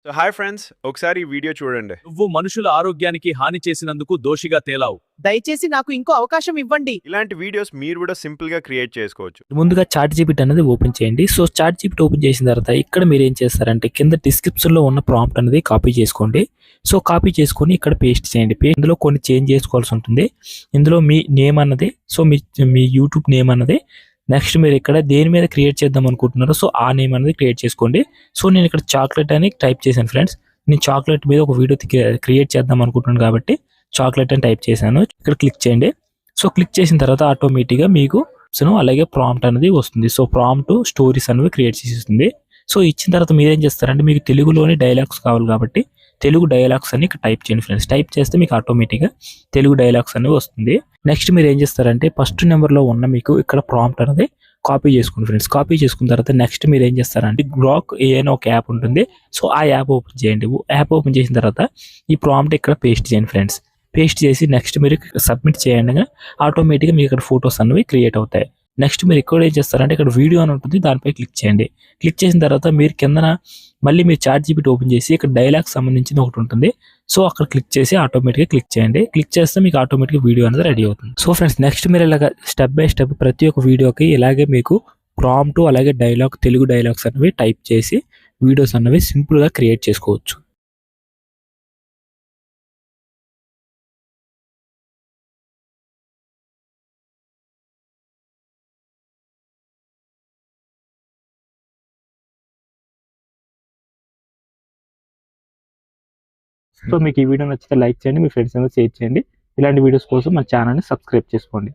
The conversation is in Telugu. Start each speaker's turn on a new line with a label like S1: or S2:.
S1: సో హాయ్ ఫ్రెండ్స్, ఒకసారి ఈ వీడియో చూడండి.
S2: నువ్వు మనుషుల ఆరోగ్యానికి హాని చేసినందుకు దోషిగా తేలావు.
S3: దయచేసి నాకు ఇంకో అవకాశం ఇవ్వండి.
S1: ఇలాంటి వీడియోస్ మీరు కూడా సింపుల్ గా క్రియేట్ చేసుకోవచ్చు.
S4: ముందుగా చాట్ జీపీటీ అనేది ఓపెన్ చేయండి. సో చాట్ జీపీటీ ఓపెన్ చేసిన తర్వాత ఇక్కడ మీరు ఏం చేస్తారంటే కింద డిస్క్రిప్షన్ లో ఉన్న ప్రాంప్ట్ అనేది కాపీ చేసుకోండి. సో కాపీ చేసుకొని ఇక్కడ పేస్ట్ చేయండి. ఇందులో కొన్ని చేంజ్ చేసుకోవాల్సి ఉంటుంది. ఇందులో మీ నేమ్ అన్నది, సో మీ యూట్యూబ్ నేమ్ అన్నది, నెక్స్ట్ మీరు ఇక్కడ దేని మీద క్రియేట్ చేద్దాం అనుకుంటున్నారో సో ఆ నేమ్ అనేది క్రియేట్ చేసుకోండి. సో నేను ఇక్కడ చాక్లెట్ అని టైప్ చేశాను ఫ్రెండ్స్. నేను చాక్లెట్ మీద ఒక వీడియో క్రియేట్ చేద్దాం అనుకుంటున్నాను కాబట్టి చాక్లెట్ అని టైప్ చేశాను. ఇక్కడ క్లిక్ చేయండి. సో క్లిక్ చేసిన తర్వాత ఆటోమేటిక్గా మీకు అలాగే ప్రాంప్ట్ అనేది వస్తుంది. సో ప్రాంప్ట్ స్టోరీస్ అనేవి క్రియేట్ చేస్తుంది. సో ఇచ్చిన తర్వాత మీరేం చేస్తారంటే మీకు తెలుగులోని డైలాగ్స్ కావాలి కాబట్టి తెలుగు డైలాగ్స్ అని ఇక్కడ టైప్ చేయండి ఫ్రెండ్స్. టైప్ చేస్తే మీకు ఆటోమేటిక్గా తెలుగు డైలాగ్స్ అనేవి వస్తుంది. నెక్స్ట్ మీరు ఏం చేస్తారంటే ఫస్ట్ నెంబర్లో ఉన్న మీకు ఇక్కడ ప్రాంప్ట్ అనేది కాపీ చేసుకోండి ఫ్రెండ్స్. కాపీ చేసుకున్న తర్వాత నెక్స్ట్ మీరు ఏం చేస్తారంటే గ్రాక్ ఏ అని ఒక యాప్ ఉంటుంది. సో ఆ యాప్ ఓపెన్ చేయండి. యాప్ ఓపెన్ చేసిన తర్వాత ఈ ప్రాంప్ట్ ఇక్కడ పేస్ట్ చేయండి ఫ్రెండ్స్. పేస్ట్ చేసి నెక్స్ట్ మీరు సబ్మిట్ చేయండి. ఆటోమేటిక్గా మీకు ఇక్కడ ఫొటోస్ అనేవి క్రియేట్ అవుతాయి. నెక్స్ట్ మీరు ఇక్కడ ఏం చేస్తారంటే ఇక్కడ వీడియో అని ఉంటుంది, దానిపై క్లిక్ చేయండి. క్లిక్ చేసిన తర్వాత మీరు కిందన మళ్ళీ మీరు చాట్ జీపీటీ ఓపెన్ చేసి ఇక్కడ డైలాగ్ సంబంధించింది ఒకటి ఉంటుంది. సో అక్కడ క్లిక్ చేసి ఆటోమేటిక్గా క్లిక్ చేయండి. క్లిక్ చేస్తే మీకు ఆటోమేటిక్గా వీడియో అనేది రెడీ అవుతుంది. సో ఫ్రెండ్స్ నెక్స్ట్ మీరు ఇలాగ స్టెప్ బై స్టెప్ ప్రతి ఒక్క వీడియోకి ఇలాగే మీకు ప్రాంప్ట్ అలాగే డైలాగ్ తెలుగు డైలాగ్స్ అనేవి టైప్ చేసి వీడియోస్ అనేవి సింపుల్గా క్రియేట్ చేసుకోవచ్చు. సో మీకు ఈ వీడియో నచ్చితే లైక్ చేయండి, మీ ఫ్రెండ్స్ అందరూ షేర్ చేయండి. ఇలాంటి వీడియోస్ కోసం మన ఛానల్ని సబ్స్క్రైబ్ చేసుకోండి.